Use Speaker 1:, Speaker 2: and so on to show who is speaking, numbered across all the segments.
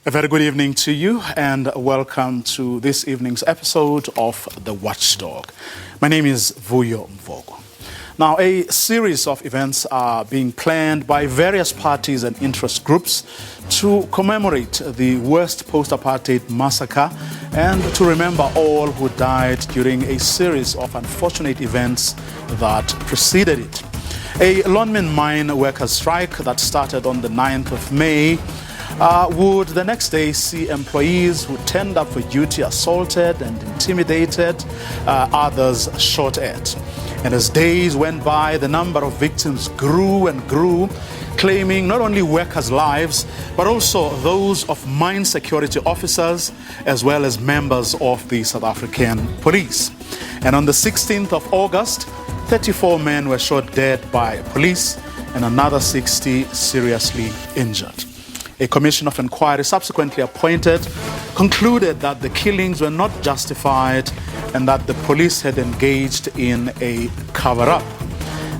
Speaker 1: A very good evening to you and welcome to this evening's episode of The Watchdog. My name is Vuyo Mvogo. Now, a series of events are being planned by various parties and interest groups to commemorate the worst post-apartheid massacre and to remember all who died during a series of unfortunate events that preceded it. A Lonmin mine workers' strike that started on the 9th of May would the next day see employees who turned up for duty assaulted and intimidated, others shot at. And as days went by, the number of victims grew and grew, claiming not only workers' lives, but also those of mine security officers, as well as members of the South African police. And on the 16th of August, 34 men were shot dead by police and another 60 seriously injured. A commission of inquiry subsequently appointed concluded that the killings were not justified and that the police had engaged in a cover-up.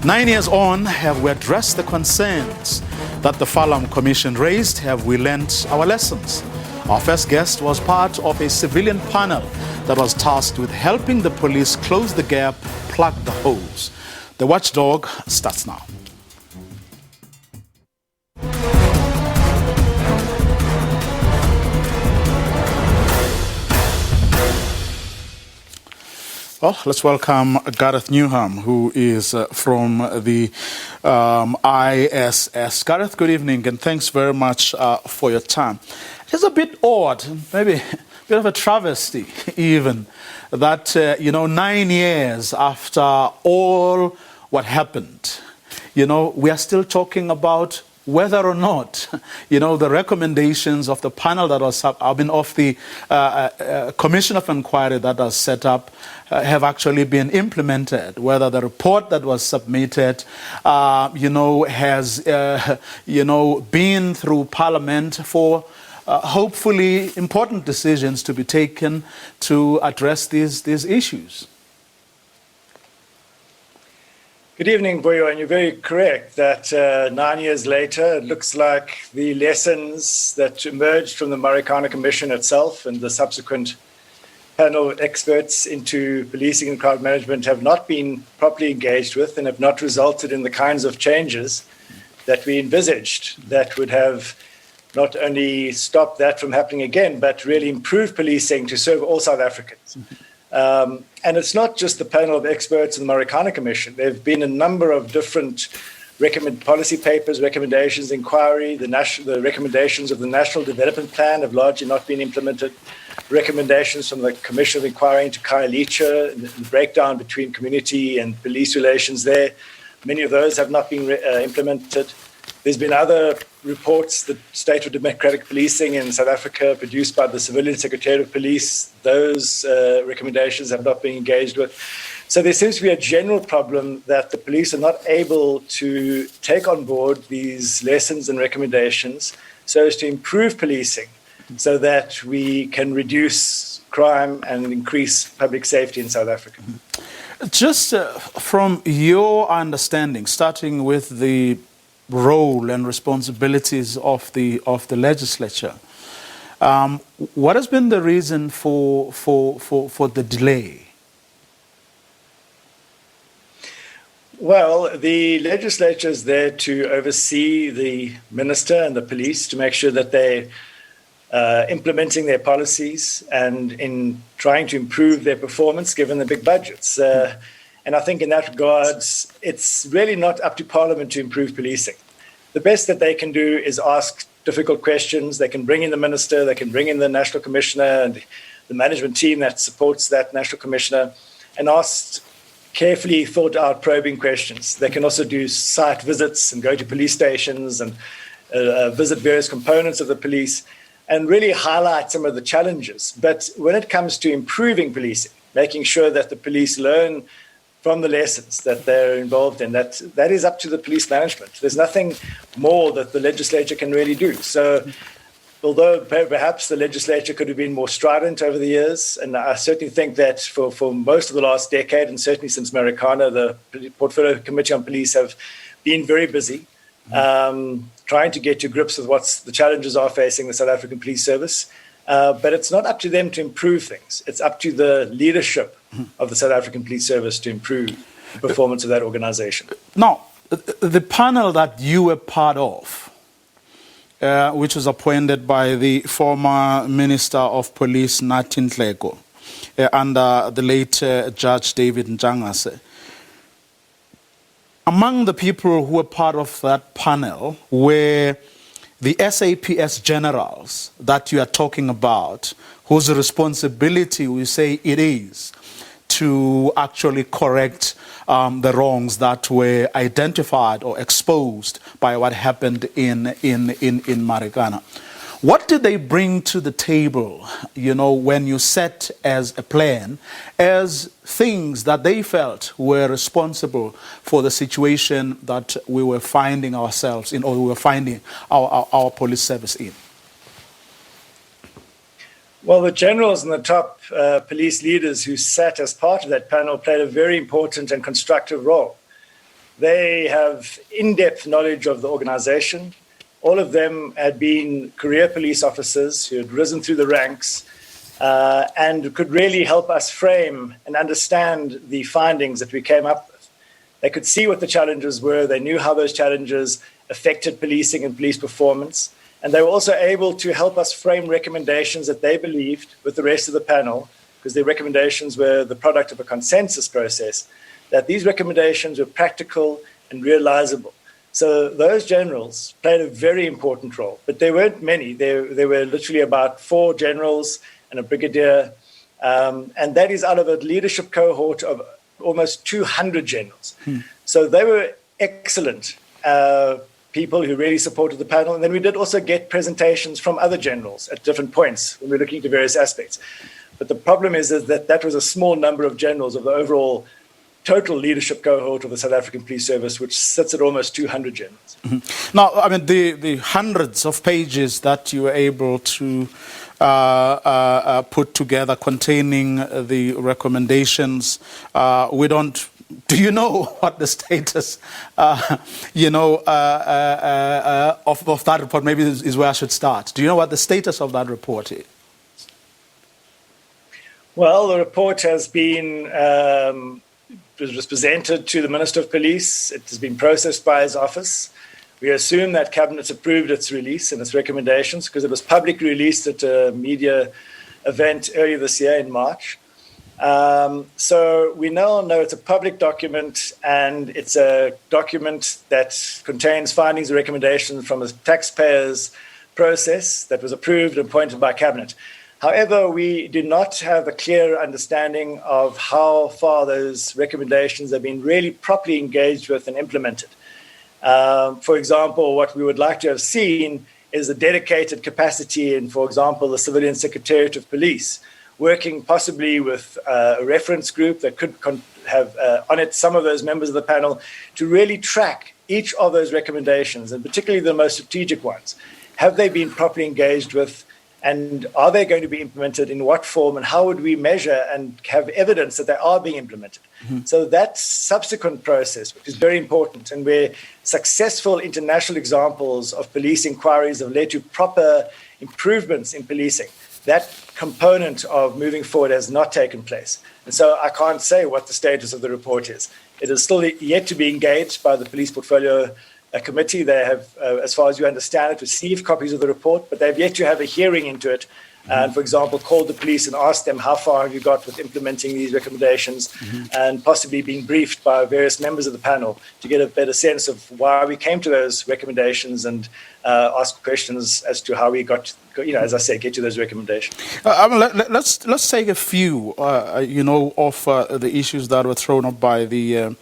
Speaker 1: 9 years on, have we addressed the concerns that the Falam Commission raised? Have we learnt our lessons? Our first guest was part of a civilian panel that was tasked with helping the police close the gap, plug the holes. The Watchdog starts now. Well, let's welcome Gareth Newham, who is from the ISS. Gareth, good evening, and thanks very much for your time. It's a bit odd, maybe a bit of a travesty even, that, 9 years after all what happened, we are still talking about whether or not, the recommendations of the panel that was of the commission of inquiry that was set up have actually been implemented, whether the report that was submitted, has, been through Parliament for hopefully important decisions to be taken to address these issues.
Speaker 2: Good evening, Vuyo, and you're very correct that 9 years later, it looks like the lessons that emerged from the Marikana Commission itself and the subsequent panel of experts into policing and crowd management have not been properly engaged with and have not resulted in the kinds of changes that we envisaged that would have not only stopped that from happening again, but really improved policing to serve all South Africans. And it's not just the panel of experts in the Marikana Commission. There have been a number of different policy papers, recommendations, inquiry. The recommendations of the National Development Plan have largely not been implemented. Recommendations from the Commission of Inquiry into Khayelitsha, the breakdown between community and police relations there. Many of those have not been implemented. There's been other reports, the State of Democratic Policing in South Africa, produced by the Civilian Secretariat of Police. Those recommendations have not been engaged with. So there seems to be a general problem that the police are not able to take on board these lessons and recommendations so as to improve policing so that we can reduce crime and increase public safety in South Africa.
Speaker 1: Just from your understanding, starting with the role and responsibilities of the legislature, what has been the reason for the delay?
Speaker 2: Well, the legislature is there to oversee the minister and the police to make sure that they're implementing their policies and in trying to improve their performance given the big budgets. And I think in that regard, it's really not up to Parliament to improve policing. The best that they can do is ask difficult questions. They can bring in the minister, they can bring in the National Commissioner and the management team that supports that National Commissioner and ask carefully thought out probing questions. They can also do site visits and go to police stations and visit various components of the police and really highlight some of the challenges. But when it comes to improving policing, making sure that the police learn from the lessons that they're involved in, that is up to the police management. There's nothing more that the legislature can really do. So although perhaps the legislature could have been more strident over the years, and I certainly think that for most of the last decade, and certainly since Marikana, the Portfolio Committee on Police have been very busy. trying to get to grips with what the challenges are facing the South African Police Service. But it's not up to them to improve things. It's up to the leadership of the South African Police Service to improve the performance of that organization.
Speaker 1: Now, the panel that you were part of, which was appointed by the former Minister of Police, Nathi Nhleko, under the late Judge David Njangase. Among the people who were part of that panel were the SAPS generals that you are talking about, whose responsibility we say it is to actually correct the wrongs that were identified or exposed by what happened in Marikana. What did they bring to the table, when you set as a plan, as things that they felt were responsible for the situation that we were finding ourselves in, or we were finding our police service in?
Speaker 2: Well, the generals and the top police leaders who sat as part of that panel played a very important and constructive role. They have in-depth knowledge of the organization. All of them had been career police officers who had risen through the ranks and could really help us frame and understand the findings that we came up with. They could see what the challenges were. They knew how those challenges affected policing and police performance. And they were also able to help us frame recommendations that they believed with the rest of the panel, because their recommendations were the product of a consensus process, that these recommendations were practical and realizable. So those generals played a very important role, but there weren't many. There were literally about 4 generals and a brigadier, and that is out of a leadership cohort of almost 200 generals. So they were excellent people who really supported the panel. And then we did also get presentations from other generals at different points when we were looking into various aspects. But the problem is that that was a small number of generals of the overall total leadership cohort of the South African Police Service, which sits at almost 200 generals.
Speaker 1: Now, I mean, the hundreds of pages that you were able to put together containing the recommendations, do you know what the status, of that report? Maybe is where I should start. Do you know what the status of that report is?
Speaker 2: Well, the report has been was presented to the Minister of Police. It has been processed by his office. We assume that Cabinet approved its release and its recommendations because it was publicly released at a media event earlier this year in March. So we now know it's a public document, and it's a document that contains findings and recommendations from a taxpayers process that was approved and appointed by Cabinet. However, we do not have a clear understanding of how far those recommendations have been really properly engaged with and implemented. For example, what we would like to have seen is a dedicated capacity in, for example, the Civilian Secretariat of Police, working possibly with a reference group that could have on it some of those members of the panel to really track each of those recommendations, and particularly the most strategic ones. Have they been properly engaged with, and are they going to be implemented in what form, and how would we measure and have evidence that they are being implemented? So that subsequent process, which is very important, and where successful international examples of police inquiries have led to proper improvements in policing, that component of moving forward has not taken place. And so I can't say what the status of the report is. It is still yet to be engaged by the Police Portfolio Committee. They have, as far as you understand it, received copies of the report, but they've yet to have a hearing into it. And, for example, called the police and asked them, how far have you got with implementing these recommendations, and possibly being briefed by various members of the panel to get a better sense of why we came to those recommendations and ask questions as to how we got, as I say, get to those recommendations.
Speaker 1: Let's take a few, of the issues that were thrown up by the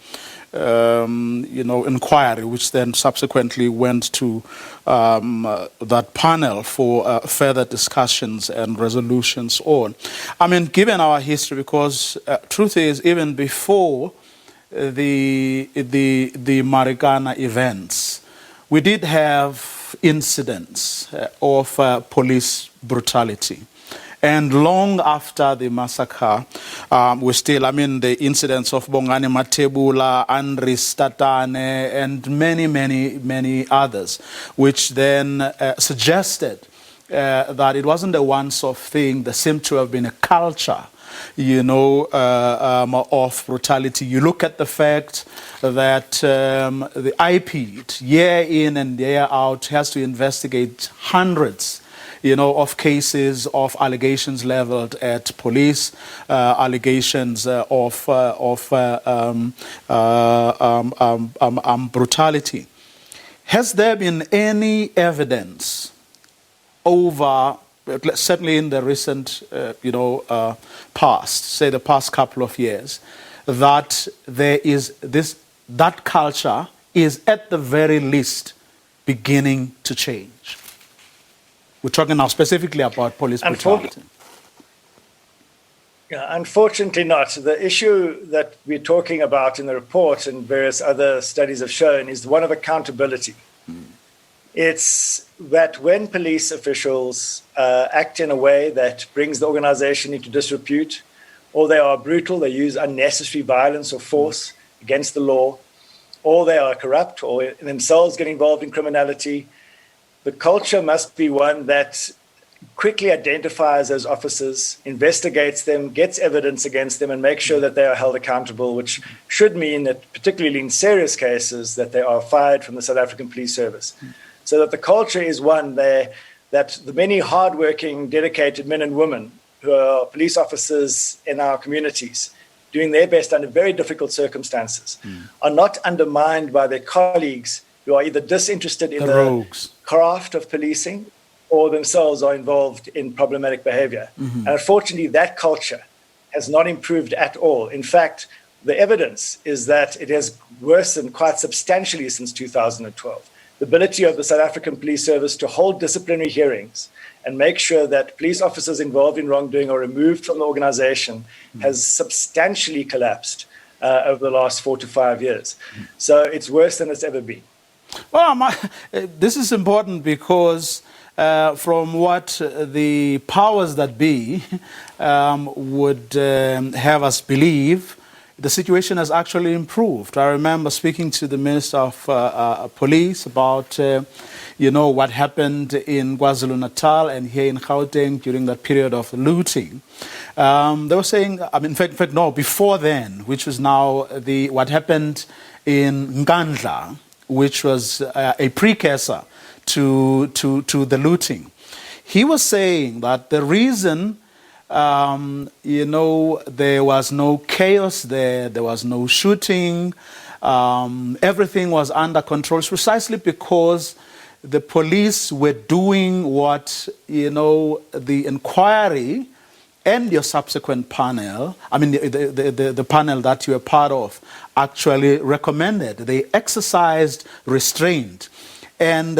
Speaker 1: inquiry, which then subsequently went to that panel for further discussions and resolutions on. I mean, given our history, because truth is, even before the Marikana events, we did have incidents of police brutality. And long after the massacre, we still, the incidents of Bongani Matebula, Andris Tatane, and many, many, many others, which then suggested that it wasn't a once-off thing. There seemed to have been a culture, of brutality. You look at the fact that the IPED, year in and year out, has to investigate hundreds of cases of allegations leveled at police, allegations of brutality. Has there been any evidence over, certainly in the recent, past, say the past couple of years, that there is that culture is at the very least beginning to change? We're talking now specifically about police brutality.
Speaker 2: Unfortunately not. The issue that we're talking about in the report and various other studies have shown is one of accountability. It's that when police officials act in a way that brings the organization into disrepute, or they are brutal, they use unnecessary violence or force against the law, or they are corrupt or themselves get involved in criminality, the culture must be one that quickly identifies those officers, investigates them, gets evidence against them, and makes sure that they are held accountable, which should mean that, particularly in serious cases, that they are fired from the South African Police Service. So that the culture is one there, that the many hardworking, dedicated men and women who are police officers in our communities, doing their best under very difficult circumstances, are not undermined by their colleagues who are either disinterested in the craft of policing or themselves are involved in problematic behavior. And unfortunately, that culture has not improved at all. In fact, the evidence is that it has worsened quite substantially since 2012. The ability of the South African Police Service to hold disciplinary hearings and make sure that police officers involved in wrongdoing are removed from the organization has substantially collapsed over the last 4 to 5 years. So it's worse than it's ever been.
Speaker 1: Well, this is important because from what the powers that be would have us believe, the situation has actually improved. I remember speaking to the Minister of Police about, what happened in KwaZulu-Natal and here in Gauteng during that period of looting. They were saying, in fact, no, before then, which was now what happened in Nkandla, which was a precursor to the looting. He was saying that the reason there was no chaos there was no shooting, everything was under control, precisely because the police were doing what, the inquiry and your subsequent panel, the panel that you were part of, actually recommended. They exercised restraint. And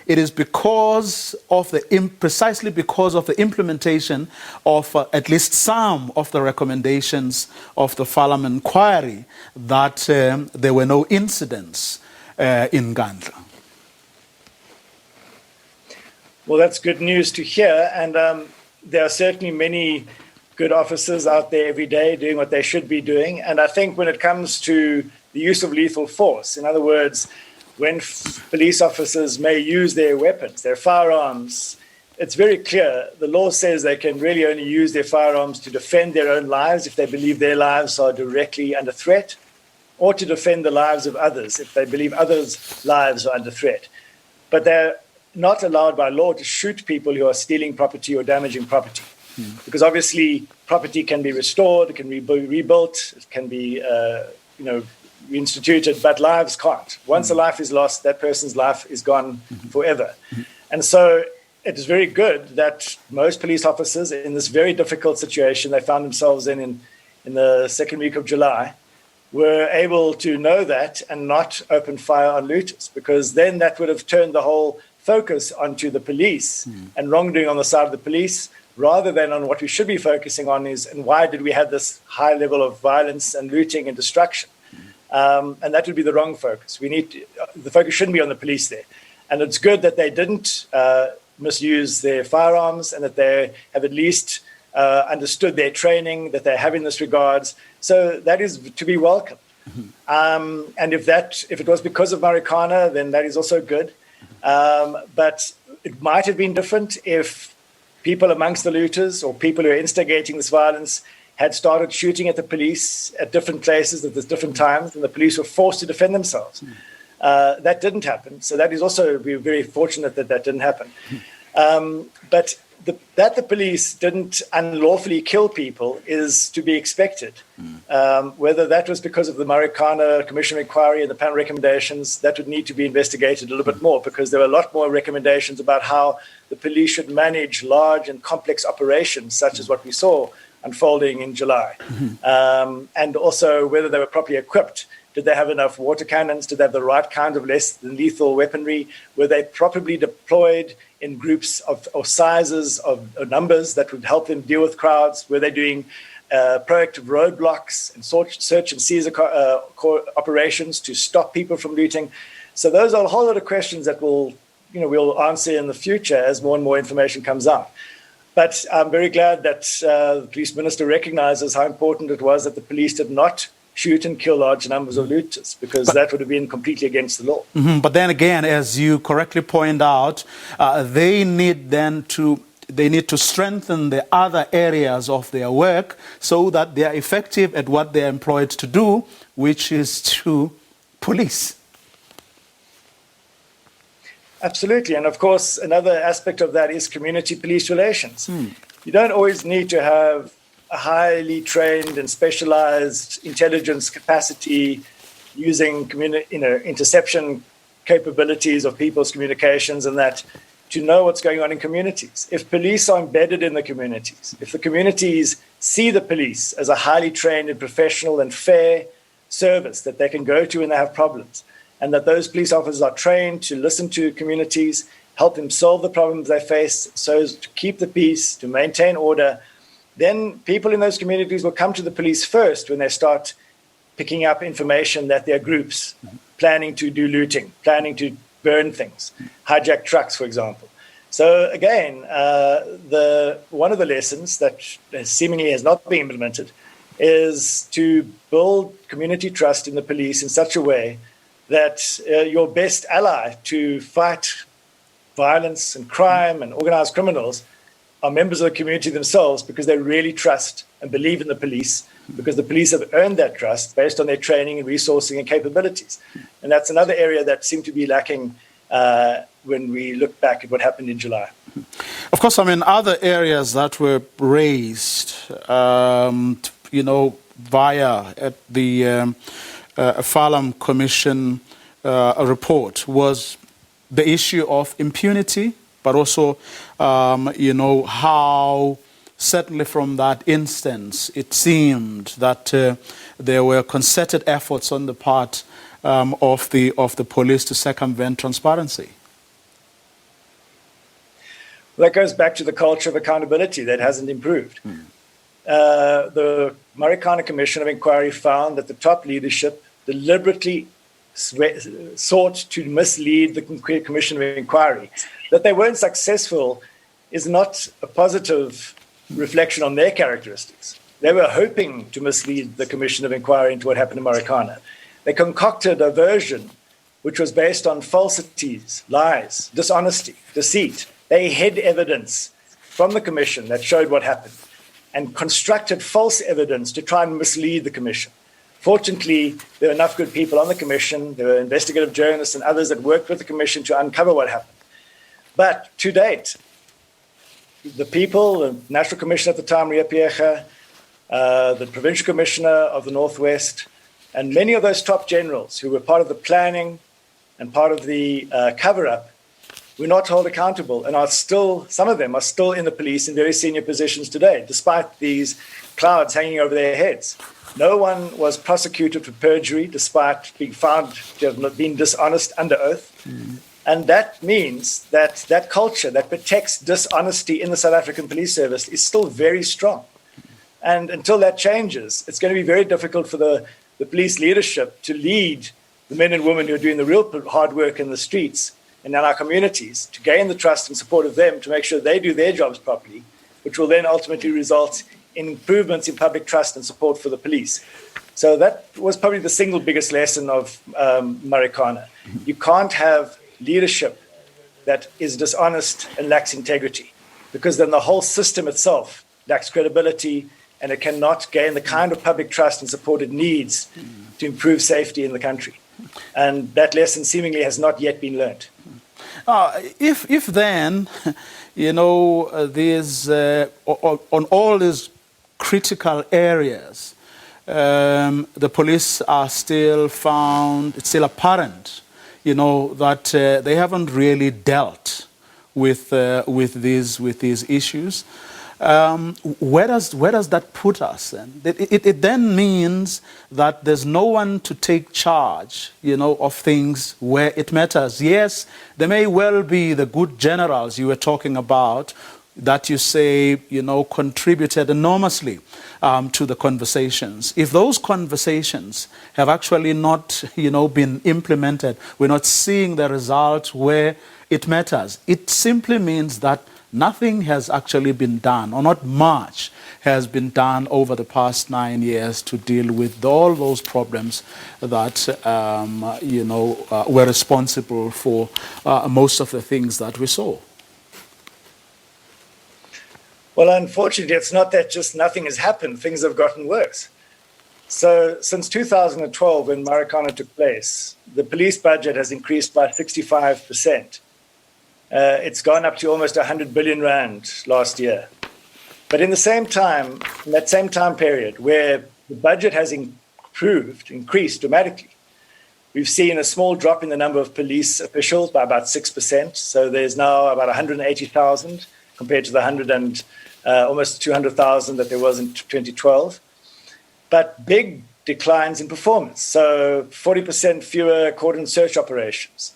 Speaker 1: it is precisely because of the implementation of at least some of the recommendations of the Farlam inquiry that there were no incidents in Nkandla.
Speaker 2: Well, that's good news to hear. And there are certainly many good officers out there every day doing what they should be doing. And I think when it comes to the use of lethal force, in other words, when police officers may use their weapons, their firearms, it's very clear. The law says they can really only use their firearms to defend their own lives if they believe their lives are directly under threat, or to defend the lives of others if they believe others' lives are under threat. But they're not allowed by law to shoot people who are stealing property or damaging property. Because obviously property can be restored, it can be rebuilt, it can be reinstituted, but lives can't. Once a life is lost, that person's life is gone forever. And so it is very good that most police officers in this very difficult situation they found themselves in the second week of July were able to know that and not open fire on looters, because then that would have turned the whole focus onto the police and wrongdoing on the side of the police, rather than on what we should be focusing on is, and why did we have this high level of violence and looting and destruction? And that would be the wrong focus. The focus shouldn't be on the police there. And it's good that they didn't misuse their firearms, and that they have at least understood their training, that they have in this regards. So that is to be welcomed. And if it was because of Marikana, then that is also good. But it might have been different if people amongst the looters or people who are instigating this violence had started shooting at the police at different places at different times, and the police were forced to defend themselves. That didn't happen. So that is also, we're very fortunate that that didn't happen. But that the police didn't unlawfully kill people is to be expected. Whether that was because of the Marikana Commission inquiry and the panel recommendations, that would need to be investigated a little bit more, because there were a lot more recommendations about how the police should manage large and complex operations, such as what we saw unfolding in July. And also whether they were properly equipped. Did they have enough water cannons? Did they have the right kind of less than lethal weaponry? Were they properly deployed in groups or sizes of numbers that would help them deal with crowds? Were they doing proactive roadblocks and search and seize operations to stop people from looting? So those are a whole lot of questions that we'll answer in the future as more and more information comes out. But I'm very glad that the police minister recognizes how important it was that the police did not shoot and kill large numbers of looters, because that would have been completely against the law.
Speaker 1: But then again, as you correctly point out, they need to strengthen the other areas of their work so that they are effective at what they are employed to do, which is to police.
Speaker 2: Absolutely. And of course, another aspect of that is community police relations. You don't always need to have a highly trained and specialized intelligence capacity using interception capabilities of people's communications and that to know what's going on in communities. If police are embedded in the communities, if the communities see the police as a highly trained and professional and fair service that they can go to when they have problems, and that those police officers are trained to listen to communities, help them solve the problems they face, so as to keep the peace, to maintain order, then people in those communities will come to the police first when they start picking up information that there are groups planning to do looting, planning to burn things, hijack trucks, for example. So again, one of the lessons that seemingly has not been implemented is to build community trust in the police in such a way that your best ally to fight violence and crime and organized criminals are members of the community themselves, because they really trust and believe in the police, because the police have earned that trust based on their training and resourcing and capabilities. And that's another area that seemed to be lacking when we look back at what happened in July.
Speaker 1: Of course, I mean, other areas that were raised, via the Farlam Commission report was the issue of impunity, but also, how certainly from that instance, it seemed that there were concerted efforts on the part of the police to circumvent transparency.
Speaker 2: Well, that goes back to the culture of accountability that hasn't improved. The Marikana Commission of Inquiry found that the top leadership deliberately sought to mislead the Commission of Inquiry. That they weren't successful is not a positive reflection on their characteristics. They were hoping to mislead the Commission of Inquiry into what happened in Marikana. They concocted a version which was based on falsities, lies, dishonesty, deceit. They hid evidence from the Commission that showed what happened and constructed false evidence to try and mislead the Commission. Fortunately, there were enough good people on the Commission, there were investigative journalists and others that worked with the Commission to uncover what happened. But to date, the people, the National Commissioner at the time, Ria Piecha, the Provincial Commissioner of the Northwest, and many of those top generals who were part of the planning and part of the cover-up were not held accountable and are still, some of them are still in the police in very senior positions today, despite these clouds hanging over their heads. No one was prosecuted for perjury, despite being found to have been dishonest under oath. And that means that that culture that protects dishonesty in the South African Police Service is still very strong. And until that changes, it's going to be very difficult for the police leadership to lead the men and women who are doing the real hard work in the streets and in our communities to gain the trust and support of them to make sure they do their jobs properly, which will then ultimately result in improvements in public trust and support for the police. So that was probably the single biggest lesson of Marikana. You can't have leadership that is dishonest and lacks integrity, because then the whole system itself lacks credibility and it cannot gain the kind of public trust and support it needs to improve safety in the country. And that lesson seemingly has not yet been learned.
Speaker 1: If then, there's, on all these critical areas, the police are still found, it's still apparent, that they haven't really dealt with these issues. Where does that put us then? It then means that there's no one to take charge, of things where it matters. Yes, there may well be the good generals you were talking about that you say, contributed enormously to the conversations. If those conversations have actually not, been implemented, we're not seeing the result where it matters. It simply means that nothing has actually been done, or not much has been done over the past 9 years to deal with all those problems that, were responsible for most of the things that we saw.
Speaker 2: Well, unfortunately, it's not that just nothing has happened. Things have gotten worse. So since 2012, when Marikana took place, the police budget has increased by 65%. It's gone up to almost 100 billion rand last year. But in the same time, in that same time period, where the budget has increased dramatically, we've seen a small drop in the number of police officials by about 6%. So there's now about 180,000 compared to the almost 200,000 that there was in 2012. But big declines in performance. So 40% fewer cordon search operations.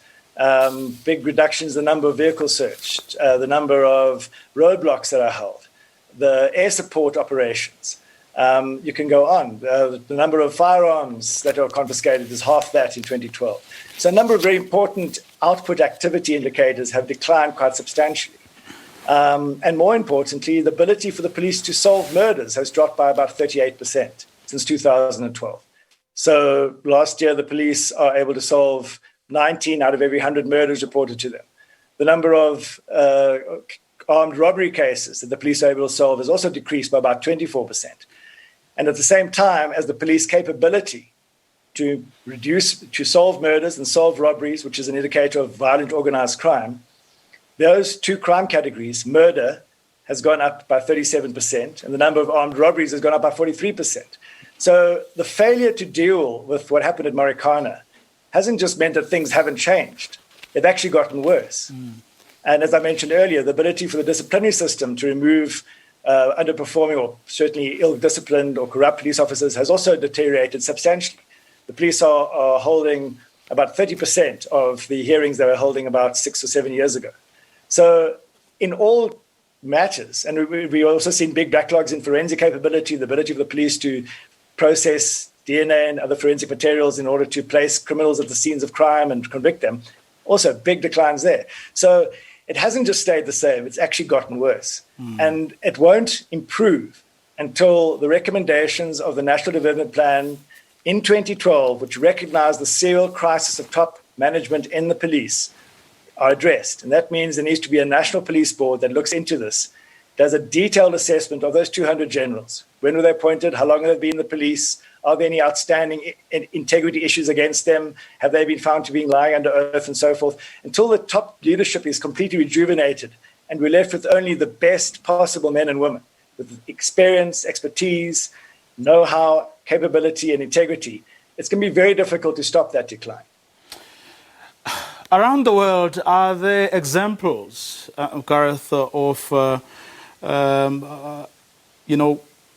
Speaker 2: Big reductions in the number of vehicles searched, the number of roadblocks that are held, the air support operations. You can go on. The number of firearms that are confiscated is half that in 2012. So a number of very important output activity indicators have declined quite substantially. And more importantly, the ability for the police to solve murders has dropped by about 38% since 2012. So last year, the police are able to solve 19 out of every 100 murders reported to them. The number of armed robbery cases that the police are able to solve has also decreased by about 24%. And at the same time, as the police capability to solve murders and solve robberies, which is an indicator of violent organized crime, those two crime categories, murder has gone up by 37%, and the number of armed robberies has gone up by 43%. So the failure to deal with what happened at Marikana hasn't just meant that things haven't changed. They've actually gotten worse. And as I mentioned earlier, the ability for the disciplinary system to remove underperforming or certainly ill-disciplined or corrupt police officers has also deteriorated substantially. The police are holding about 30% of the hearings they were holding about 6 or 7 years ago. So in all matters, and we also seen big backlogs in forensic capability, the ability of the police to process DNA and other forensic materials in order to place criminals at the scenes of crime and convict them. Also, big declines there. So it hasn't just stayed the same, it's actually gotten worse. And it won't improve until the recommendations of the National Development Plan in 2012, which recognized the serial crisis of top management in the police, are addressed. And that means there needs to be a national police board that looks into this, does a detailed assessment of those 200 generals. When were they appointed? How long have they been in the police? Are there any outstanding integrity issues against them? Have they been found to be lying under oath and so forth? Until the top leadership is completely rejuvenated and we're left with only the best possible men and women with experience, expertise, know-how, capability, and integrity, it's going to be very difficult to stop that decline.
Speaker 1: Around the world, are there examples, Gareth, of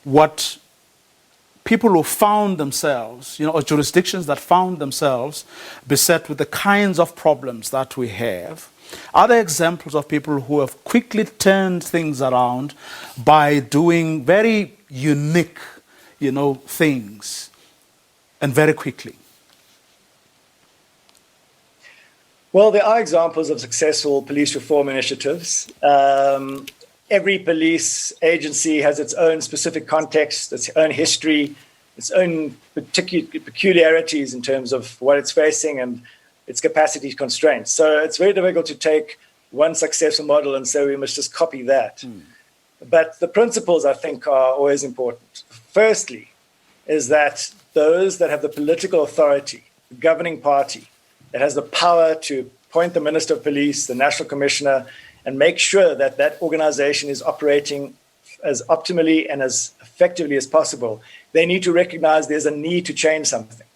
Speaker 1: what people who found themselves, or jurisdictions that found themselves beset with the kinds of problems that we have? Are there examples of people who have quickly turned things around by doing very unique, things, and very quickly?
Speaker 2: Well, there are examples of successful police reform initiatives. Every police agency has its own specific context, its own history, its own peculiarities in terms of what it's facing and its capacity constraints. So it's very difficult to take one successful model and say we must just copy that. But the principles, I think, are always important. Firstly, is that those that have the political authority, the governing party, that has the power to appoint the Minister of Police, the National Commissioner, and make sure that that organization is operating as optimally and as effectively as possible, they need to recognize there's a need to change something.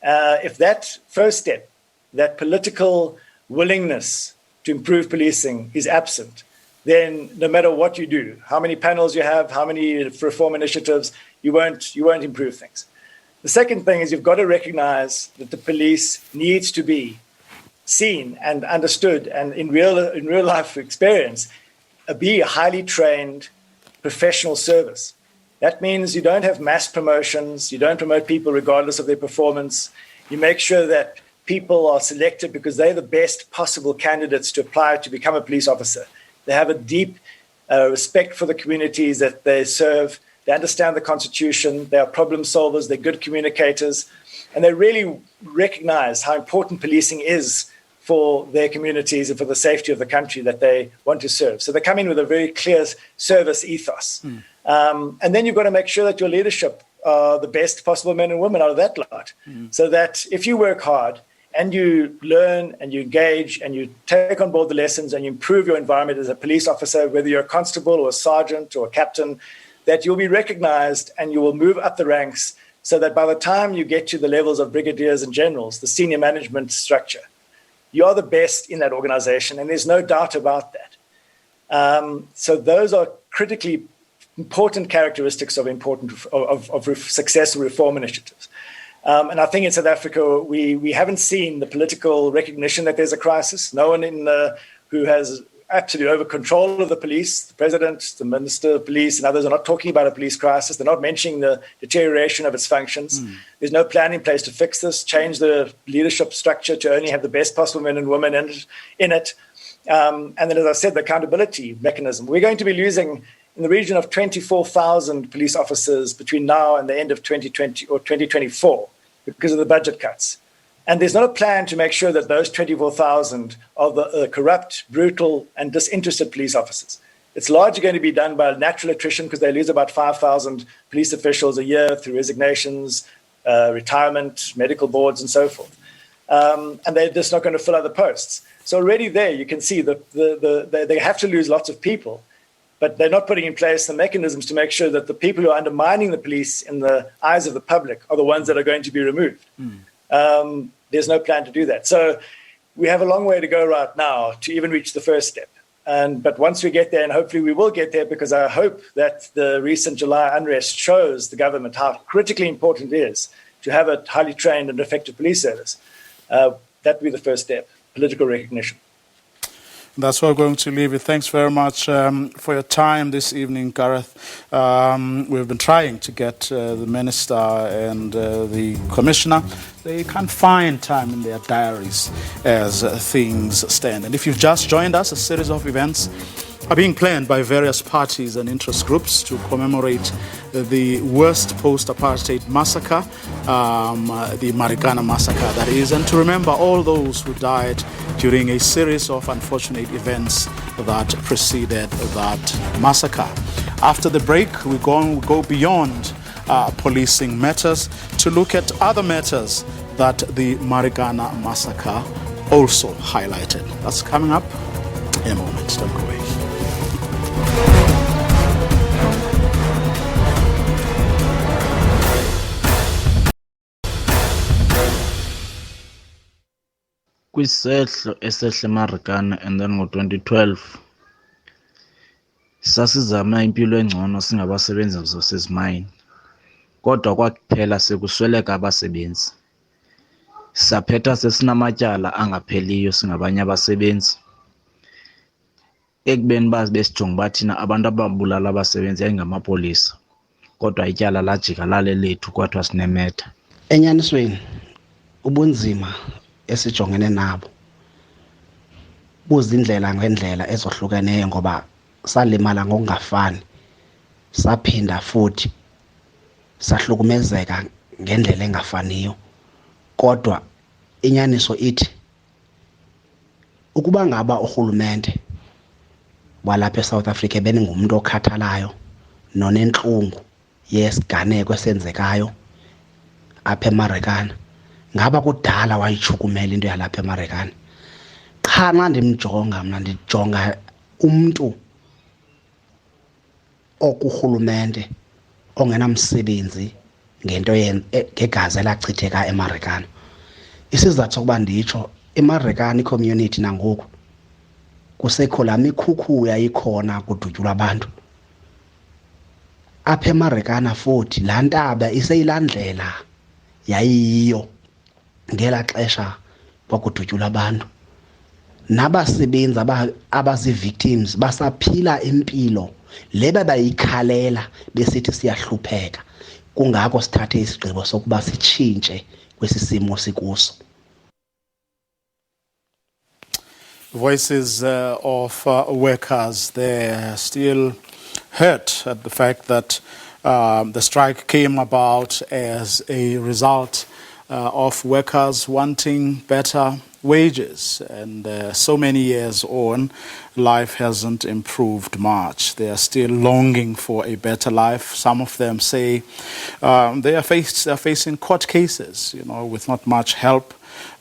Speaker 2: If that first step, that political willingness to improve policing is absent, then no matter what you do, how many panels you have, how many reform initiatives, you won't improve things. The second thing is you've got to recognize that the police needs to be seen and understood, and in real life experience, be a highly trained professional service. That means you don't have mass promotions, you don't promote people regardless of their performance. You make sure that people are selected because they're the best possible candidates to apply to become a police officer. They have a deep respect for the communities that they serve. They understand the Constitution. They are problem solvers. They're good communicators. And they really recognize how important policing is for their communities and for the safety of the country that they want to serve. So they come in with a very clear service ethos. And then you've got to make sure that your leadership are the best possible men and women out of that lot. So that if you work hard and you learn and you engage and you take on board the lessons and you improve your environment as a police officer, whether you're a constable or a sergeant or a captain, that you'll be recognized and you will move up the ranks so that by the time you get to the levels of brigadiers and generals, the senior management structure, you are the best in that organization, and there's no doubt about that. So those are critically important characteristics of successful reform initiatives. And I think in South Africa, we haven't seen the political recognition that there's a crisis. No one who has absolute over control of the police, the president, the minister of police, and others are not talking about a police crisis. They're not mentioning the deterioration of its functions. There's no plan in place to fix this, change the leadership structure to only have the best possible men and women in it. And then, as I said, the accountability mechanism. We're going to be losing in the region of 24,000 police officers between now and the end of 2020 or 2024 because of the budget cuts. And there's not a plan to make sure that those 24,000 are the corrupt, brutal, and disinterested police officers. It's largely going to be done by natural attrition because they lose about 5,000 police officials a year through resignations, retirement, medical boards, and so forth. And they're just not going to fill other posts. So already there you can see that they have to lose lots of people, but they're not putting in place the mechanisms to make sure that the people who are undermining the police in the eyes of the public are the ones that are going to be removed. There's no plan to do that. So we have a long way to go right now to even reach the first step. But once we get there, and hopefully we will get there, because I hope that the recent July unrest shows the government how critically important it is to have a highly trained and effective police service. That would be the first step, political recognition.
Speaker 1: That's where we're going to leave it. Thanks very much for your time this evening, Gareth. We've been trying to get the Minister and the Commissioner. They can't find time in their diaries as things stand. And if you've just joined us, a series of events are being planned by various parties and interest groups to commemorate the worst post-apartheid massacre, the Marikana massacre, that is, and to remember all those who died during a series of unfortunate events that preceded that massacre. After the break, we go beyond policing matters to look at other matters that the Marikana massacre also highlighted. That's coming up in a moment. Don't go away.
Speaker 3: Kwisehlo esehle Marikana, and then ngo-2012 sasizama impilo engcono singabasebenzi basezimayini, kodwa kwakuphela sekusweleka abasebenzi. Saphetha sesinamatyala angapheliyo singabanye abasebenzi, ekubeni bazi besijonga bathina abantu ababulala abasebenzi yayingamapolisa, kodwa ityala lajika lale lethu kwathiwa sinemetha.
Speaker 4: Enyanisweni ubunzima esijongene nabo
Speaker 3: buzindlela ngendlela ezohlukeneyo ngoba salimala ngokungafani, saphinda futhi sahlukumezeka ngendlela engafaniyo. Kodwa inyaniso ithi ukuba ngaba urhulumente walapha eSouth Africa beningumntu okhathalayo nonentlungu yesiganeko esenzekayo apha eMarikana, ngaba kudala wayichukumela into yalapha eMarikana. Qha xa ndimjonga mna ndijonga umntu okurhulumente ongenamsebenzi ngento ngegazi elachitheka eMarikana. Isizathu sokuba nditsho eMarikana icommunity nangoku kusekho laa mikhukhu yayikhona kudutyulwa abantu. Apha eMarikana futhi laa ntaba iseyilandlela yayiyiyo ngelaa xesha kwakudutyulwa abantu. Nabasebenzi abazii-victims basaphila impilo le bebayikhalela besithi siyahlupheka. Kungako sithathe isigqibo sokuba sitshintshe kwesi simo sikuso.
Speaker 1: Voices of workers, they're still hurt at the fact that the strike came about as a result of workers wanting better wages, and so many years on, life hasn't improved much. They are still longing for a better life. Some of them say they are facing court cases, with not much help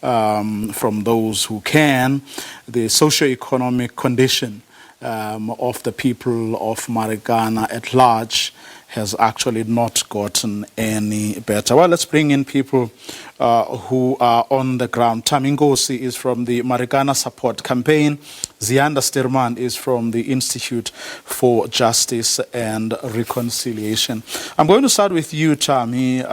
Speaker 1: from those who can. The socio-economic condition of the people of Marikana at large has actually not gotten any better. Well, let's bring in people who are on the ground. Tamingosi is from the Marikana Support Campaign. Zianda Stirman is from the Institute for Justice and Reconciliation. I'm going to start with you, Tami,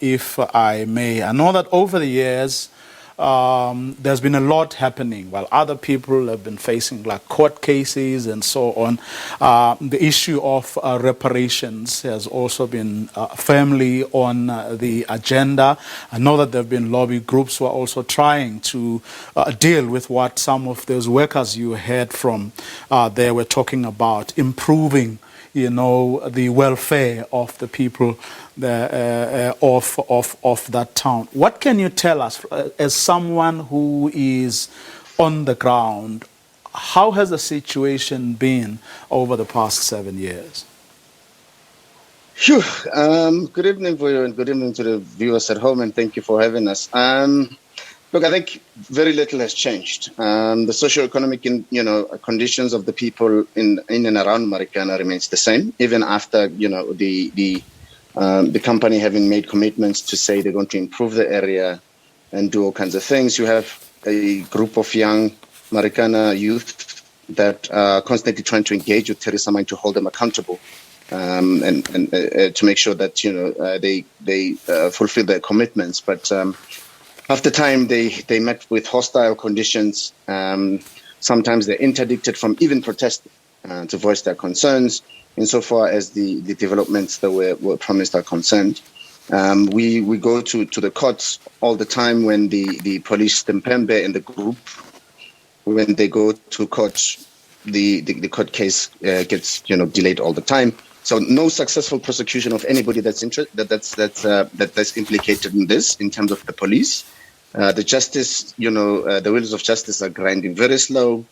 Speaker 1: if I may. I know that over the years, there's been a lot happening while other people have been facing like court cases and so on. The issue of reparations has also been firmly on the agenda. I know that there have been lobby groups who are also trying to deal with what some of those workers you heard from they were talking about, improving the welfare of the people of that town. What can you tell us as someone who is on the ground? How has the situation been over the past 7 years?
Speaker 4: Sure. Good evening for you and good evening to the viewers at home, and thank you for having us. Look, I think very little has changed. The socio-economic, conditions of the people in and around Marikana remains the same, even after, the company having made commitments to say they're going to improve the area and do all kinds of things. You have a group of young Marikana youth that are constantly trying to engage with Theresa May to hold them accountable, and to make sure that they fulfill their commitments. But after time, they met with hostile conditions. Sometimes they're interdicted from even protesting to voice their concerns insofar as the developments that were promised are concerned. We go to the courts all the time when the police, the Mpembe and the group, when they go to court, the court case gets delayed all the time. So no successful prosecution of anybody that's implicated in this in terms of the police. The justice, the wheels of justice are grinding very slow.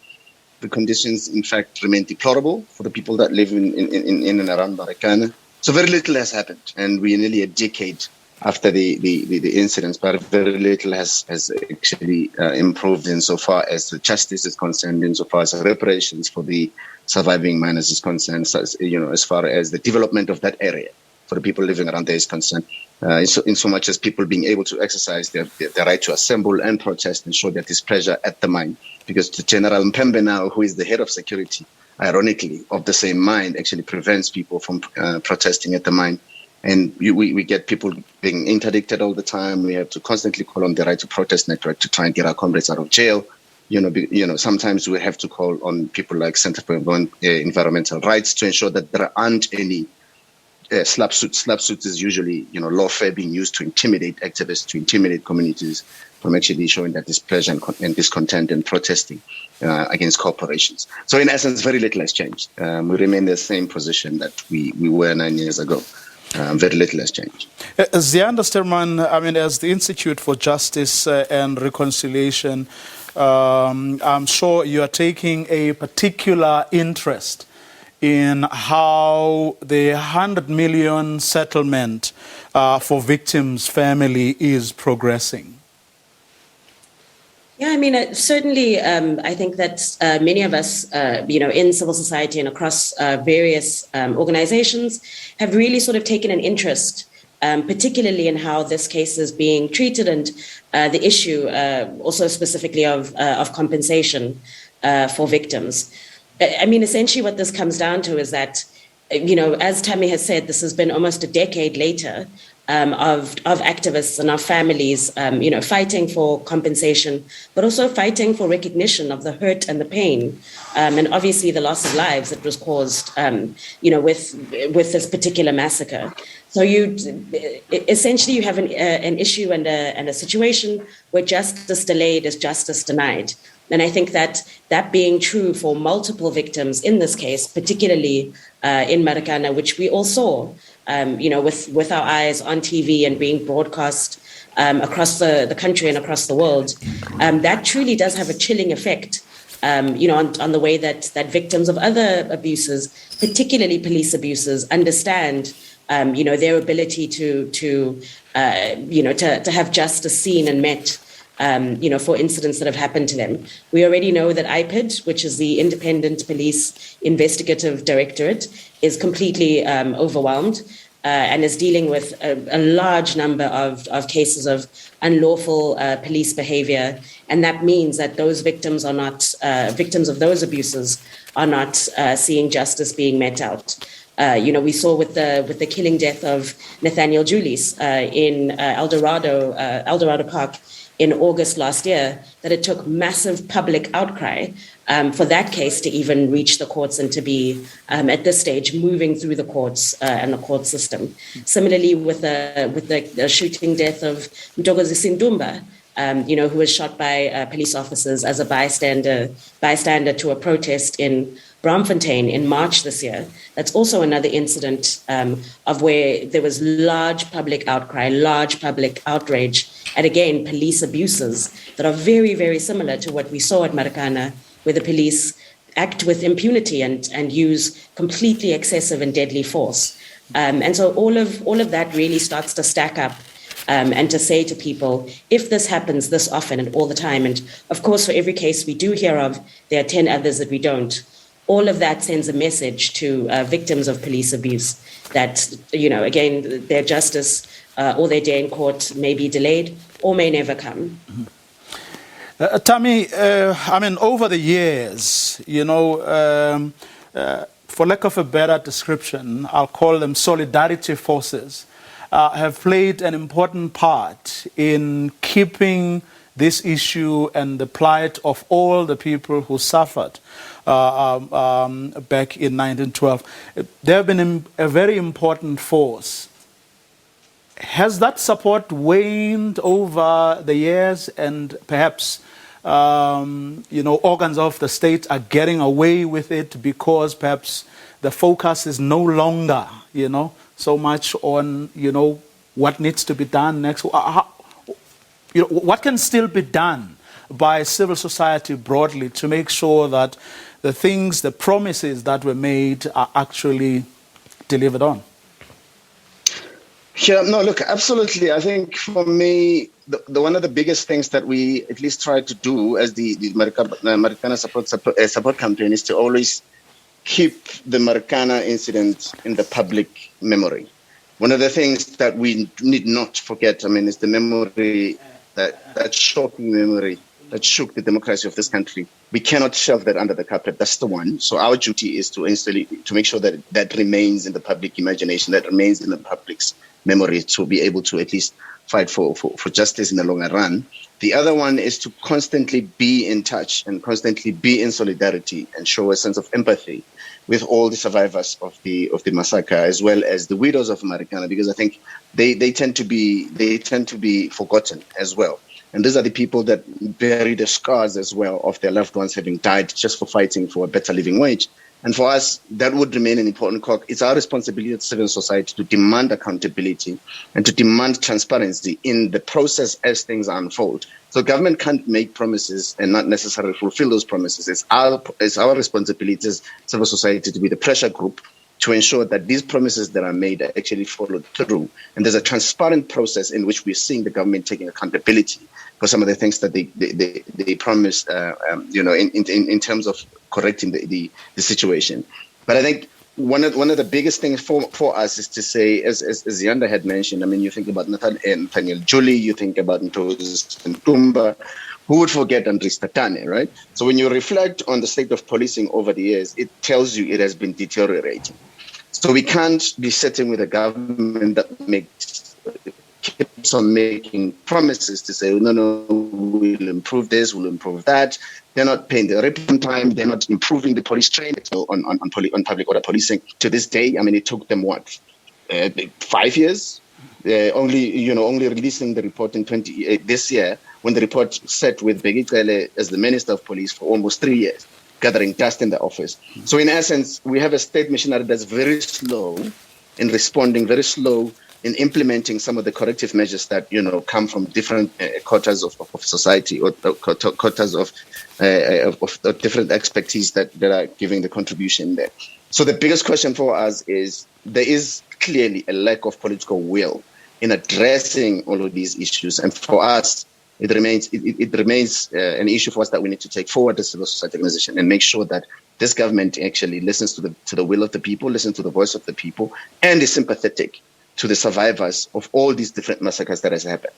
Speaker 4: The conditions, in fact, remain deplorable for the people that live in and around Marikana. So very little has happened, and we're nearly a decade after the incidents, but very little has actually improved insofar as the justice is concerned, insofar as reparations for the surviving miners is concerned, as far as the development of that area for the people living around there is concerned, in so much as people being able to exercise their right to assemble and protest and show their displeasure at the mine. Because the General Mpembe now, who is the head of security, ironically, of the same mine, actually prevents people from protesting at the mine. And we get people being interdicted all the time. We have to constantly call on the Right to Protest Network to try and get our comrades out of jail. Sometimes we have to call on people like Center for Environmental Rights to ensure that there aren't any slap suits. Slap suits is usually, lawfare being used to intimidate activists, to intimidate communities from actually showing that displeasure and discontent and protesting against corporations. So in essence, very little has changed. We remain in the same position that we were 9 years ago. Very little has changed.
Speaker 1: Zianda Sterman, as the Institute for Justice and Reconciliation, I'm sure you are taking a particular interest in how the 100 million settlement for victims' family is progressing.
Speaker 5: Yeah, certainly, I think that many of us, in civil society and across various organizations have really sort of taken an interest, particularly in how this case is being treated and the issue also specifically of compensation for victims. Essentially what this comes down to is that, as Tammy has said, this has been almost a decade later of activists and of families, fighting for compensation, but also fighting for recognition of the hurt and the pain, and obviously the loss of lives that was caused, with this particular massacre. So you have an issue and a situation where justice delayed is justice denied. And I think that being true for multiple victims in this case, particularly in Marikana, which we all saw, with our eyes on TV and being broadcast across the country and across the world, that truly does have a chilling effect, on the way that victims of other abuses, particularly police abuses, understand, their ability to have justice seen and met. For incidents that have happened to them. We already know that IPID, which is the Independent Police Investigative Directorate, is completely overwhelmed and is dealing with a large number of cases of unlawful police behavior. And that means that those victims are not, victims of those abuses are not seeing justice being met out. We saw with the killing death of Nathaniel Julius in Eldorado Park in August last year, that it took massive public outcry for that case to even reach the courts and to be, at this stage, moving through the courts and the court system. Similarly, with the shooting death of Mtokozi Sindumba, who was shot by police officers as a bystander to a protest in Braamfontein in March this year. That's also another incident of where there was large public outcry, large public outrage at, again, police abuses that are very, very similar to what we saw at Marikana, where the police act with impunity and use completely excessive and deadly force. And so all of that really starts to stack up and to say to people, if this happens this often and all the time, and of course for every case we do hear of, there are 10 others that we don't, all of that sends a message to victims of police abuse that, again, their justice or their day in court may be delayed or may never come.
Speaker 1: Mm-hmm. Tammy, over the years, for lack of a better description, I'll call them solidarity forces, have played an important part in keeping this issue and the plight of all the people who suffered back in 1912. They have been a very important force. Has that support waned over the years, and perhaps organs of the state are getting away with it because perhaps the focus is no longer, so much on, what needs to be done next? What can still be done by civil society broadly to make sure that the promises that were made are actually delivered on?
Speaker 4: Yeah, no, look, absolutely. I think for me, the one of the biggest things that we at least try to do as the Marikana support campaign is to always keep the Marikana incident in the public memory. One of the things that we need not forget, is the memory, that shocking memory that shook the democracy of this country. We cannot shove that under the carpet. That's the one. So our duty is to make sure that remains in the public imagination, that remains in the public's memory, to be able to at least fight for justice in the longer run. The other one is to constantly be in touch and constantly be in solidarity and show a sense of empathy with all the survivors of the massacre, as well as the widows of Marikana, because I think they tend to be forgotten as well. And these are the people that bury the scars as well of their loved ones having died just for fighting for a better living wage. And for us, that would remain an important cog. It's our responsibility as civil society to demand accountability and to demand transparency in the process as things unfold. So government can't make promises and not necessarily fulfill those promises. It's our responsibility as civil society to be the pressure group to ensure that these promises that are made are actually followed through. And there's a transparent process in which we're seeing the government taking accountability for some of the things that they promised, in terms of correcting the situation. But I think one of the biggest things for us is to say, as Yanda had mentioned, I mean, you think about Nathaniel Julie, you think about Ntosi Ntumba, who would forget Andries Tatane, right? So when you reflect on the state of policing over the years, it tells you it has been deteriorating. So we can't be sitting with a government that keeps on making promises to say, no, we'll improve this, we'll improve that. They're not paying the rep on time. They're not improving the police training on public order policing. To this day, I mean, it took them 5 years? Only releasing the report in this year, when the report sat with Bheki Cele as the Minister of Police for almost 3 years, gathering dust in the office. So in essence, we have a state machinery that's very slow in responding, very slow in implementing some of the corrective measures that come from different quarters of society, or quarters of different expertise that are giving the contribution there. So the biggest question for us is, there is clearly a lack of political will in addressing all of these issues, and for us, it remains an issue for us that we need to take forward as civil society organization and make sure that this government actually listens to the will of the people, listens to the voice of the people, and is sympathetic to the survivors of all these different massacres that has happened.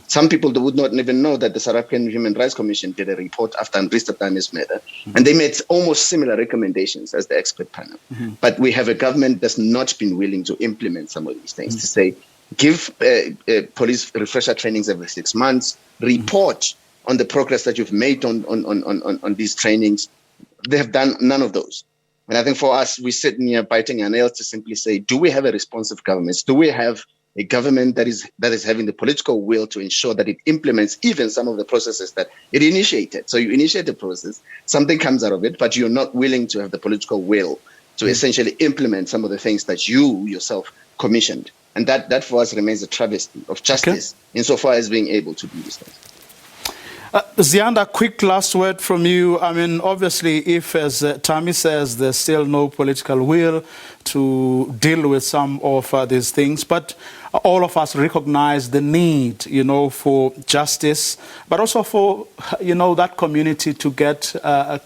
Speaker 4: Some people would not even know that the South African Human Rights Commission did a report after Andries Tatane's murder, and they made almost similar recommendations as the expert panel. But we have a government that's not been willing to implement some of these things, to say, give police refresher trainings every 6 months, report on the progress that you've made on these trainings. They have done none of those. And I think for us, we're sitting here biting our nails to simply say, do we have a responsive government? Do we have a government that is having the political will to ensure that it implements even some of the processes that it initiated? So you initiate the process, something comes out of it, but you're not willing to have the political will to essentially implement some of the things that you yourself commissioned. And that for us remains a travesty of justice, insofar as being able to do these things.
Speaker 1: Zianda, quick last word from you. I mean, obviously, if, as Tammy says, there's still no political will to deal with some of these things, but all of us recognize the need, for justice, but also for, that community to get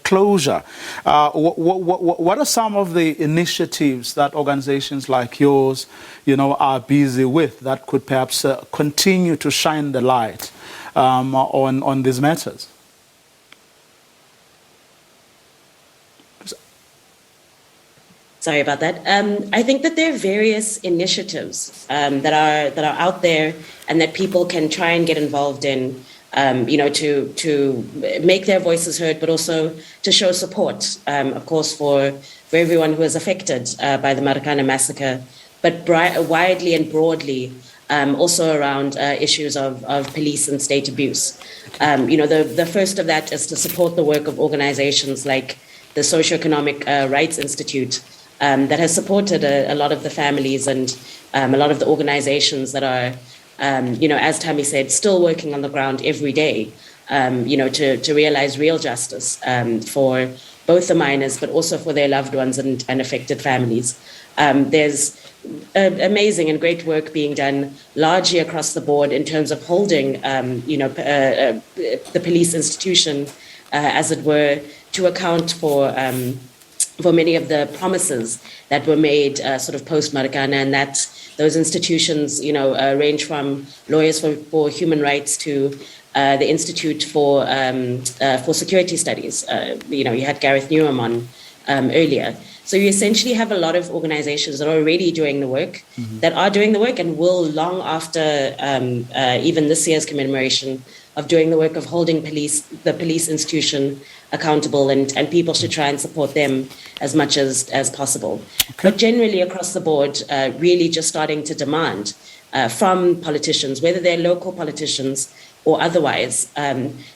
Speaker 1: closure. What are some of the initiatives that organizations like yours, are busy with that could perhaps continue to shine the light on these matters?
Speaker 5: Sorry about that. I think that there are various initiatives that are out there and that people can try and get involved in, to make their voices heard, but also to show support, of course, for everyone who is affected by the Marikana massacre, but widely and broadly, also around issues of police and state abuse. The first of that is to support the work of organizations like the Socioeconomic Rights Institute, that has supported a lot of the families and a lot of the organizations that are, as Tammy said, still working on the ground every day, to realize real justice for both the miners, but also for their loved ones and affected families. There's amazing and great work being done largely across the board in terms of holding, the police institution, as it were, to account for many of the promises that were made sort of post-Marikana, and that those institutions, range from Lawyers for Human Rights to the Institute for Security Studies. You had Gareth Newham on earlier. So you essentially have a lot of organizations that are already doing the work, that are doing the work and will long after even this year's commemoration of doing the work of holding the police institution accountable, and people should try and support them as much as possible. Okay. But generally across the board, really just starting to demand from politicians, whether they're local politicians or otherwise,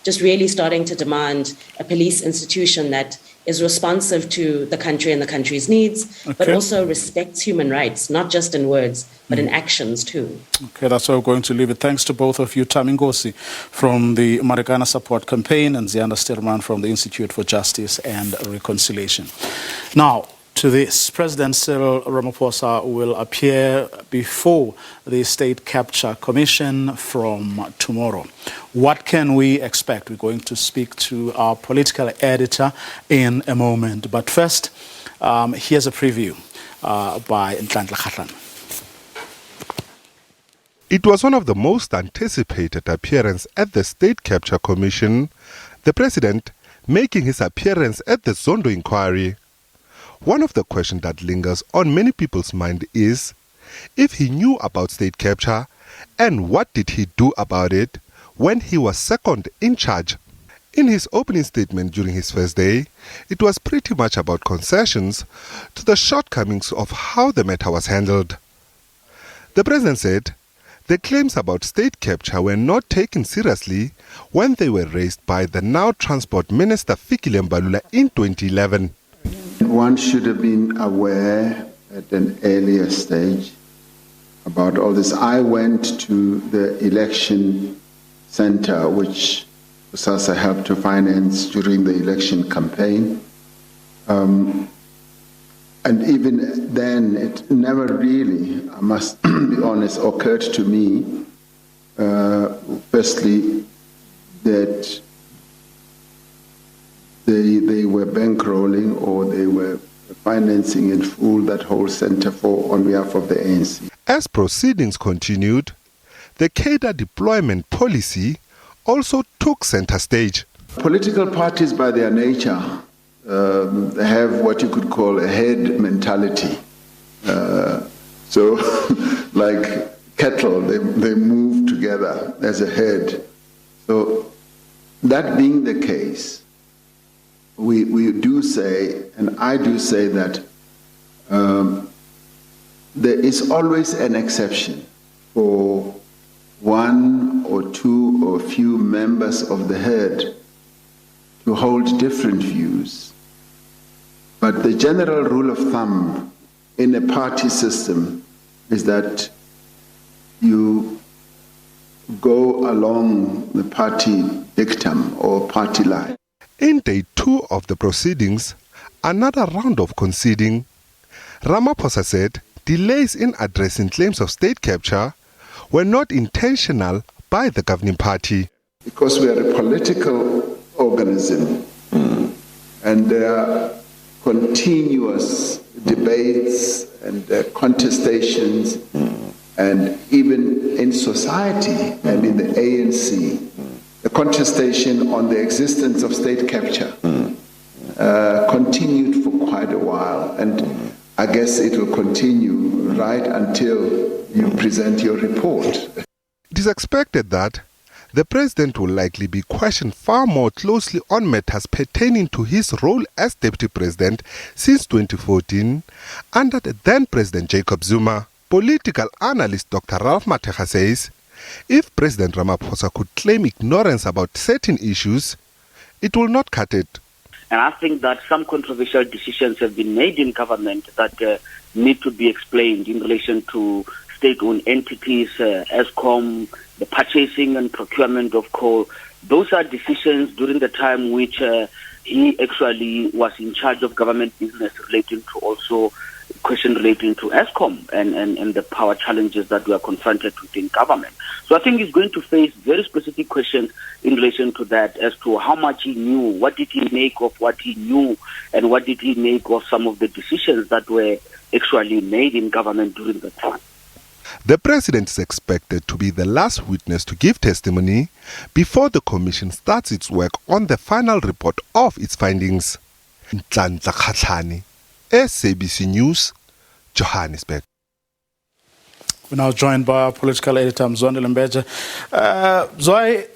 Speaker 5: just really starting to demand a police institution that is responsive to the country and the country's needs, but also respects human rights, not just in words, but in actions too.
Speaker 1: Okay, that's where we're going to leave it. Thanks to both of you, Tami Ngosi from the Marikana Support Campaign and Zianda Stilman from the Institute for Justice and Reconciliation. Now, to this, President Cyril Ramaphosa will appear before the State Capture Commission from tomorrow. What can we expect? We're going to speak to our political editor in a moment. But first, here's a preview by Nhlanhla Kgatlan.
Speaker 6: It was one of the most anticipated appearances at the State Capture Commission, the President making his appearance at the Zondo inquiry. One of the questions that lingers on many people's mind is if he knew about state capture and what did he do about it when he was second in charge. In his opening statement during his first day, it was pretty much about concessions to the shortcomings of how the matter was handled. The President said the claims about state capture were not taken seriously when they were raised by the now Transport Minister Fikile Mbalula in 2011.
Speaker 7: One should have been aware at an earlier stage about all this. I went to the election center, which SASA helped to finance during the election campaign. And even then, it never really, I must be honest, occurred to me, firstly, that they were bankrolling or they were financing in full that whole center on behalf of the ANC.
Speaker 6: As proceedings continued, the cadre deployment policy also took center stage.
Speaker 7: Political parties by their nature have what you could call a head mentality. So like cattle, they move together as a head. So that being the case, we do say, and I do say that there is always an exception for one or two or few members of the herd to hold different views. But the general rule of thumb in a party system is that you go along the party dictum or party line.
Speaker 6: In day 2 of the proceedings, another round of conceding, Ramaphosa said delays in addressing claims of state capture were not intentional by the governing party.
Speaker 7: Because we are a political organism, and there are continuous debates and contestations, and even in society and in the ANC, the contestation on the existence of state capture continued for quite a while, and I guess it will continue right until you present your report.
Speaker 6: It is expected that the President will likely be questioned far more closely on matters pertaining to his role as Deputy President since 2014 under the then President Jacob Zuma. Political analyst Dr. Ralph Mateja says, if President Ramaphosa could claim ignorance about certain issues, it will not cut it.
Speaker 8: And I think that some controversial decisions have been made in government that need to be explained in relation to state-owned entities, Eskom, the purchasing and procurement of coal. Those are decisions during the time which he actually was in charge of government business relating to also question relating to Eskom and the power challenges that we are confronted with in government. So I think he's going to face very specific questions in relation to that as to how much he knew, what did he make of what he knew, and what did he make of some of the decisions that were actually made in government during the time.
Speaker 6: The President is expected to be the last witness to give testimony before the Commission starts its work on the final report of its findings. Nhlanhla Kgatlan, SABC News, Johannesburg.
Speaker 1: We're now joined by our political editor, Mzwandile Mbeje. Zoe,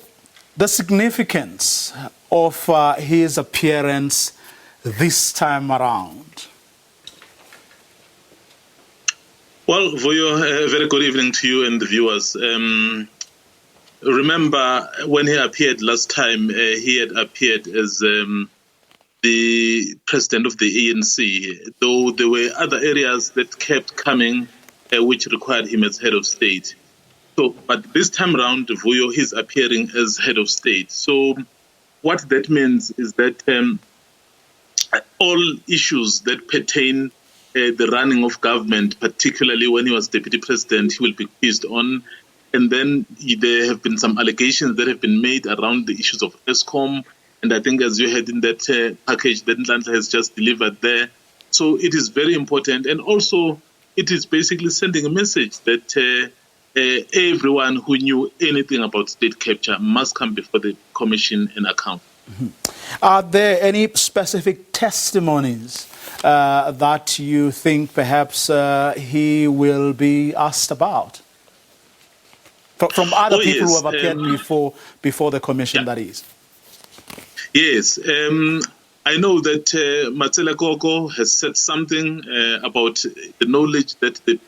Speaker 1: the significance of his appearance this time around.
Speaker 9: Well, Vuyo, a very good evening to you and the viewers. Remember, when he appeared last time, he had appeared as the president of the ANC, though there were other areas that kept coming which required him as head of state. So, but this time around, Vuyo, he's appearing as head of state. So what that means is that all issues that pertain the running of government, particularly when he was deputy president, he will be quizzed on. And then there have been some allegations that have been made around the issues of ESCOM. And I think as you heard in that package that Nhlanhla has just delivered there. So it is very important. And also it is basically sending a message that everyone who knew anything about state capture must come before the commission and account.
Speaker 1: Mm-hmm. Are there any specific testimonies that you think perhaps he will be asked about? From other people who have appeared before the commission, that is.
Speaker 9: Yes. I know that Matsela Gogo has said something about the knowledge that the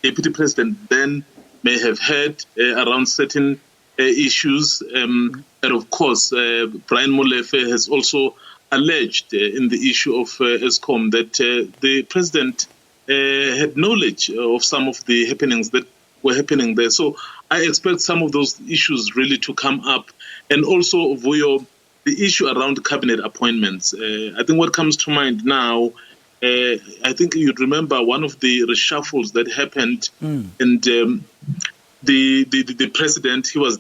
Speaker 9: deputy president then may have had around certain issues. And of course, Brian Molefe has also alleged in the issue of ESCOM that the president had knowledge of some of the happenings that were happening there. So I expect some of those issues really to come up. And also, Vuyo, the issue around cabinet appointments. I think what comes to mind now, I think you'd remember one of the reshuffles that happened, and the president, he was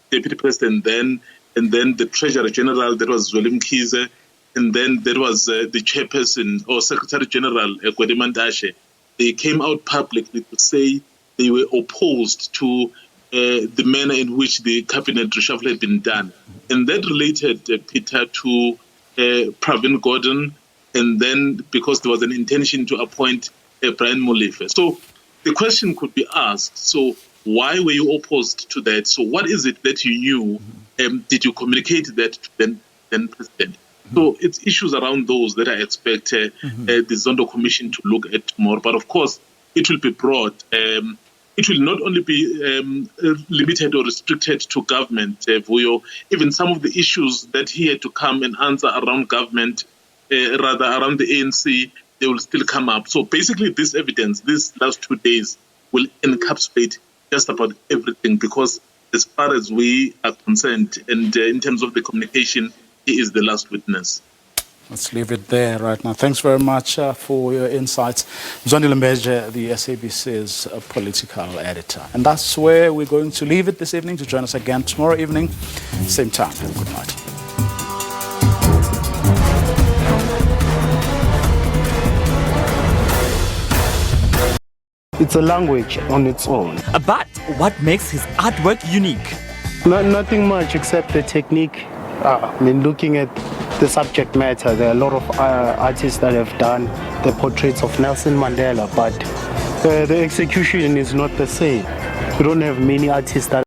Speaker 9: deputy president then, and then the treasurer general, that was Zweli Mkhize, and then there was the chairperson or secretary general, Gwede Mantashe. They came out publicly to say they were opposed to the manner in which the cabinet reshuffle had been done. And that related, Peter, to Pravin Gordhan, and then because there was an intention to appoint Brian Molefe. So the question could be asked, so why were you opposed to that? So what is it that you knew? Did you communicate that to then president? So it's issues around those that I expect the Zondo Commission to look at more. But of course, it will be broad. It will not only be limited or restricted to government, Vuyo. Even some of the issues that he had to come and answer around government, rather around the ANC, they will still come up. So basically this evidence, these last 2 days, will encapsulate just about everything, because as far as we are concerned, and in terms of the communication, he is the last witness.
Speaker 1: Let's leave it there right now. Thanks very much for your insights. Mzwandile Mbeje, the SABC's political editor. And that's where we're going to leave it this evening. To join us again tomorrow evening, same time. Have a good night.
Speaker 10: It's a language on its own.
Speaker 11: But what makes his artwork unique?
Speaker 10: Nothing much except the technique. Looking at the subject matter, there are a lot of artists that have done the portraits of Nelson Mandela, but the execution is not the same. We don't have many artists that